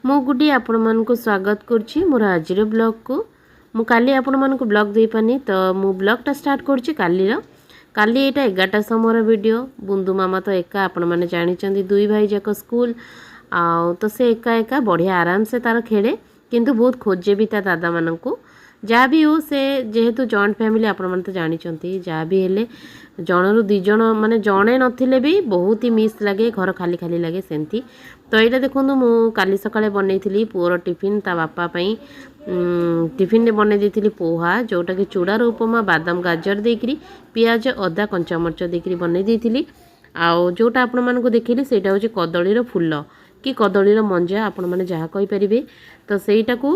मु गुडी आपण मानक स्वागत करुच्ची मोर आज ब्लॉग को मु काली आपण मानक ब्लॉग दे पानी तो मु ब्लॉगटा स्टार्ट करुच्ची कालीर काली एटा 11टा समयर वीडियो बुंदू मामा तो एका आपण माने जानिचंदी दुई भाई जाक स्कूल आ तो से एका एका बढ़िया आराम से तार खेले किंतु बहुत खोजे भी ता दादा मानक जहाँ भी हो से जेहेतु जॉइंट फैमिली आपण माने तो जानिचंती जहाँ भी हेले जनरु दी जण माने जणे नथिले भी बहुत ही मिस लगे घर खाली खाली लगे सेंती तो यहाँ देखो मु काली सकाळे बनई पुअर टिफिन ता बापा पई टिफिन ने बनई देती पोहा जोटा कि चूड़ार उपमा बादाम गाजर देकरी पियाज अदा कंचामर्च देकरी बनई देती आउ जोटा आपण मानक देखिली सेटा होची कदलीर फुल कि कदलीर मंजा आपण माने जहाँ कहि परिबे तो सेटा को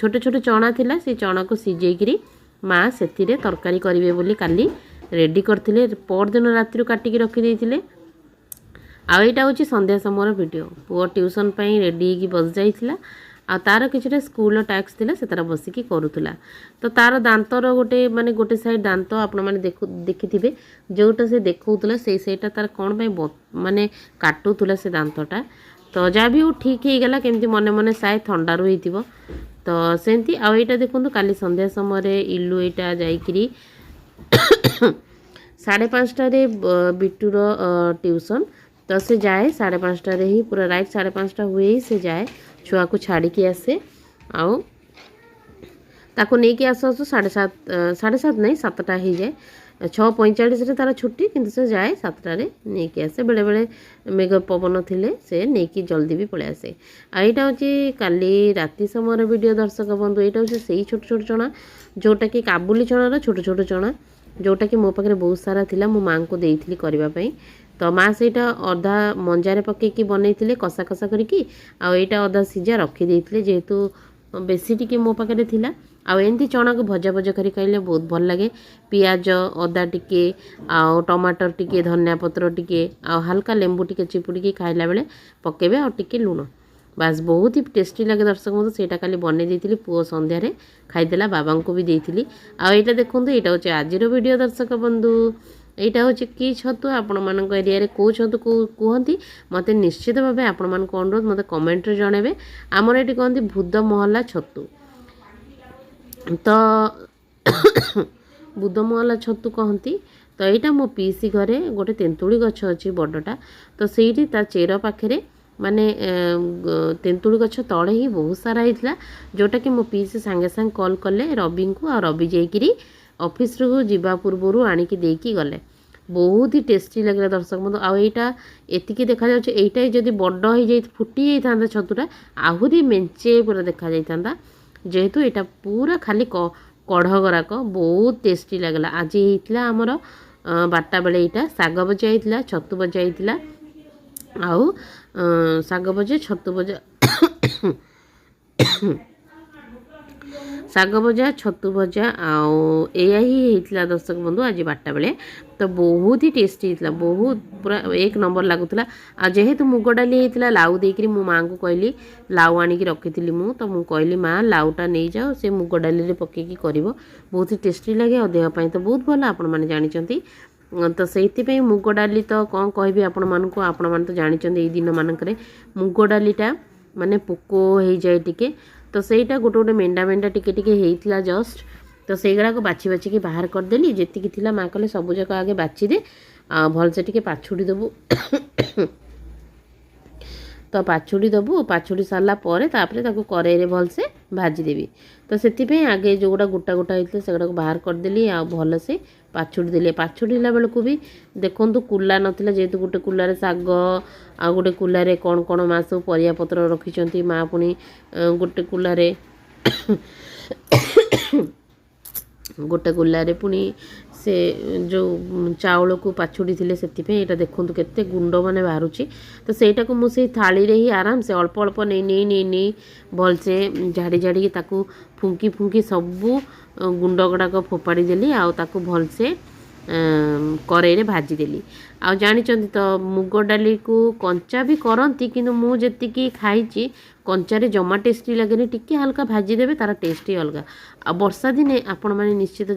छोटे छोटे चना थिला से चना को सिजेकरी माँ सेतिरे तरकारी करिवे बोली काली रेडी करथिले पर दिन राति काटिकी रखी देथिले आ एटा होची संध्या समयर वीडियो पुओ ट्यूशन पई रेडी की बस जाइथिला आ तार किछटा स्कूल टैक्स थिला से तार बसिकी करूथला तो तार दांतर गोटे माने गोटे साइड दांत आपण माने देखिथिबे जोटा से देखौथला सेटा तार कोन पई माने काटुथला से दांतटा तो जा भी ठीक ही गला केमती मने मने साय ठंडा रहिथिबो तो सेंती आ एटा देखंतु काली संध्या समय इल्लू एटा जाइकरी 5:30 बिट्टूर ट्यूशन तो से जाए 5:30 ही पूरा राइट 5:30 हुए ही से जाए छुआ को छाड़ी की आसे आओ ताको नहीं कि आसु आसु 7:30 नहीं 7टा ही जाए 6:45 तार छुट्टी किंतु से जाए 7टारे नहीं कि आसे बेले बेले मेघ पवन थिले से नहीं कि जल्दी भी पळे आसे आ एटा होची काली राति समय वीडियो दर्शक बंधु एटा होची सेही छोट छोट चना जोटा कि काबुली चनार छोट छोट चना जोटा कि मो पाखे बहुत सारा थिला मो मां को देइथिली करबा पई तो माँ सेटा अधा मंजारे पकईकी बनई कषा कषा करके आईटा अधा सीझा रखी देते जेहेतु बेसी टिके मो पाखे थिला आउ एमती चना को भजा भजा करी खाइले बहुत भल लगे पियाज अदा टिके आउ टमाटर टिके धनिया पत्र टिके आउ हल्का लेंबू टिके चिपुड़ी खाइला बेले पकेबे आउ टिके लुण बास बहुत ही टेस्टी लगे दर्शक बंधु सेटा खाली बनई देती पुओ संध्यारे खाईदेला बाबा को भी देती आ एटा देखंतु एटा होचे आजिर वीडियो दर्शक बंधु एटा होचे कि छतु आपण मानक एरिया रे को छतु को कहंती मते निश्चित भाबे आपण मान को अनुरोध मते कमेंट रे जणेबे हमर एटी कहंती बुद्ध महला छतु तो बुद्ध महला छतु कहंती तो एटा मो पीसी घरे गोटे तेंतुली गछ अछि बडटा तो सेठी ता चेर पाखरे माने तेंतुली गछ तळे ही बहुत सारा हितला जोटा कि मो पीसी संगे संग कॉल कले रवि को आ रवि जाईकिरी ऑफिस रू जीवा पूर्व आणिकी देकी गले बहुत ही टेस्टी लगे दर्शक बंधु आईटा एतिकी देखा जाउछ एइटा जदी बड़ हो जाई फुटी जाइथांदा छतुटा आहुरी मेंचे पूरा देखा जाइथांदा जेहेतु एटा पूरा खाली कढ़गराक बहुत टेस्टी लगला आज हेइतला हमर 12टा बेले एइटा साग भजा हेइतला छतु भजा हेइतला आउ साग भजा छतु भजा साग भजा छतु भजा आउ एया ही हेइतला दर्शक बंधु आज 12टा बेले तो बहुत ही टेस्टी हेइतला बहुत पूरा एक नंबर लागुतला आ जेहेतु मुग डाली हेइतला लाउ देकरी मो मां को कहली लाउ आनी की रखिथिली मु तो मु कहली मां लाउटा नै जाओ से मुग डाली रे पके की करिवो बहुत ही टेस्टी लागे और देह पई तो बहुत भला आपण माने जानि चंती तो सेति पई मुग डाली तो कोन कहबी आपण मान को आपण मान तो जानि चंती ए दिन मानकरे मुग डालीटा माने पोको हे जाय टिके तो सेटा गोटे गोटे मेंढा मेंढा टिके टिके हेइतला जस्ट तो सेगरा को बाछी बाछी की बाहर कर देली जेति की थिला मां कहले सब जक आगे बाछी दे भल से टिके पाछुडी देबू तो पाछुडी देबू पाछुडी सारला परे तापरे ताको करे रे भल से भाजी देबी तो सेति पे आगे जोगुडा गोटा गोटा हेइतले सेगरा को बाहर कर देली आ भल से पाछुडी देले पाछुडीला बेल को भी देखंतु कुल्ला नथिला जेतु गोटे कुल्ला रे साग आ गोटे कुल्ला रे कोन कोन मास परिया पत्र रखिचंती मां पुनी गोटे कुल्ला रे गोटे कुल्ला रे पुनी से जो चाउल को पाछुड़ी थिले सेति पे एटा देखंतु केते गुंड माने बाहरुची तो सेटा को मु से थाली रे ही आराम से अल्प अल्प नै भल से झाड़ी झाड़ी ताकू फुंकी फुंकी सब गुंड गडा को फोपाड़ी देली आ ताकू भल से କରେଇରେ ଭାଜିଦେଲି। ଆଉ ଜାଣିଛନ୍ତି ତ ମୁଗ ଡାଲିକୁ କଞ୍ଚା ବି କରନ୍ତି, କିନ୍ତୁ ମୁଁ ଯେତିକି ଖାଇଛି କଞ୍ଚାରେ ଜମା ଟେଷ୍ଟି ଲାଗେନି। ଟିକେ ହାଲକା ଭାଜିଦେବେ, ତାର ଟେଷ୍ଟ ହିଁ ଅଲଗା। ଆଉ ବର୍ଷା ଦିନେ ଆପଣମାନେ ନିଶ୍ଚିତ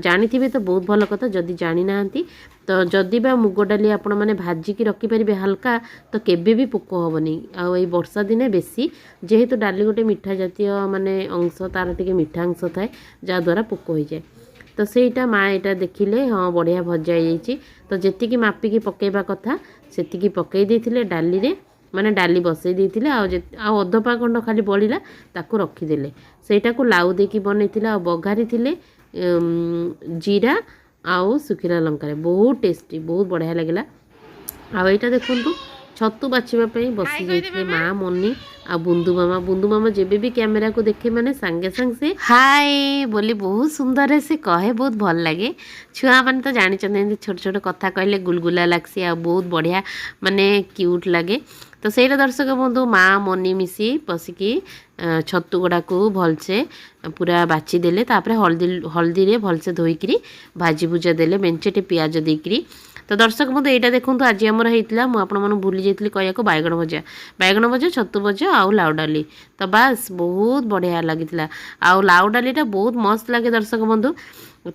ଜାଣିଥିବେ ତ ବହୁତ ଭଲ କଥା। ଯଦି ଜାଣିନାହାନ୍ତି ତ ଯଦି ବା ମୁଗ ଡାଲି ଆପଣମାନେ ଭାଜିକି ରଖିପାରିବେ ହାଲକା, ତ କେବେ ବି ପୋକ ହେବନି। ଆଉ ଏଇ ବର୍ଷା ଦିନେ ବେଶୀ, ଯେହେତୁ ଡାଲି ଗୋଟେ ମିଠା ଜାତୀୟ ମାନେ ଅଂଶ, ତାର ଟିକେ ମିଠା ଅଂଶ ଥାଏ, ଯାହାଦ୍ୱାରା ପୋକ ହୋଇଯାଏ। ତ ସେଇଟା ମା ଏଇଟା ଦେଖିଲେ, ହଁ ବଢ଼ିଆ ଭଜା ହେଇଯାଇଛି। ତ ଯେତିକି ମାପିକି ପକାଇବା କଥା ସେତିକି ପକାଇ ଦେଇଥିଲେ ଡାଲିରେ, ମାନେ ଡାଲି ବସାଇ ଦେଇଥିଲେ। ଆଉ ଅଧପା ଖଣ୍ଡ ଖାଲି ବଳିଲା, ତାକୁ ରଖିଦେଲେ। ସେଇଟାକୁ ଲାଉ ଦେଇକି ବନେଇଥିଲେ, ଆଉ ବଘାରିଥିଲେ ଜିରା ଆଉ ଶୁଖିଲା ଲଙ୍କାରେ। ବହୁତ ଟେଷ୍ଟି, ବହୁତ ବଢ଼ିଆ ଲାଗିଲା। ଆଉ ଏଇଟା ଦେଖନ୍ତୁ, ଛତୁ ବାଛିବା ପାଇଁ ବସି ଯାଇଥିଲେ ମା, ମନି ଆଉ ବୁନ୍ଦୁ ମାମା ଯେବେ ବି କ୍ୟାମେରାକୁ ଦେଖେ ମାନେ ସାଙ୍ଗେ ସାଙ୍ଗେ ସେ ହାଏ ବୋଲି ବହୁତ ସୁନ୍ଦରରେ ସେ କହେ, ବହୁତ ଭଲ ଲାଗେ। ଛୁଆମାନେ ତ ଜାଣିଛନ୍ତି ଏମିତି ଛୋଟ ଛୋଟ କଥା କହିଲେ ଗୁଲଗୁଲା ଲାଗ୍ସି, ଆଉ ବହୁତ ବଢ଼ିଆ ମାନେ କ୍ୟୁଟ୍ ଲାଗେ। ତ ସେଇଟା ଦର୍ଶକ ବନ୍ଧୁ ମା ମନି ମିଶି ବସିକି ଛତୁ ଗୁଡ଼ାକୁ ଭଲସେ ପୁରା ବାଛି ଦେଲେ। ତାପରେ ହଳଦୀରେ ଭଲସେ ଧୋଇକିରି ଭାଜି ଭୁଜା ଦେଲେ, ମେଞ୍ଚେଟେ ପିଆଜ ଦେଇକିରି। ତ ଦର୍ଶକ ବନ୍ଧୁ ଏଇଟା ଦେଖନ୍ତୁ, ଆଜି ଆମର ହେଇଥିଲା, ମୁଁ ଆପଣମାନଙ୍କୁ ଭୁଲି ଯାଇଥିଲି କହିବାକୁ, ବାଇଗଣ ଭଜା, ଛତୁ ଭଜା ଆଉ ଲାଉ ଡାଲି। ତ ବାସ୍ ବହୁତ ବଢ଼ିଆ ଲାଗିଥିଲା। ଆଉ ଲାଉ ଡାଲିଟା ବହୁତ ମସ୍ତ ଲାଗେ ଦର୍ଶକ ବନ୍ଧୁ।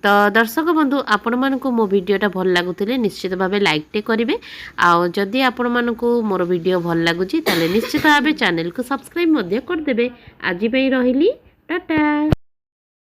ତ ଦର୍ଶକ ବନ୍ଧୁ, ଆପଣମାନଙ୍କୁ ମୋ ଭିଡ଼ିଓଟା ଭଲ ଲାଗୁଥିଲେ ନିଶ୍ଚିତ ଭାବେ ଲାଇକ୍ଟେ କରିବେ। ଆଉ ଯଦି ଆପଣମାନଙ୍କୁ ମୋର ଭିଡ଼ିଓ ଭଲ ଲାଗୁଛି ତାହେଲେ ନିଶ୍ଚିତ ଭାବେ ଚ୍ୟାନେଲକୁ ସବସ୍କ୍ରାଇବ୍ ମଧ୍ୟ କରିଦେବେ। ଆଜି ପାଇଁ ରହିଲି, ଟାଟା।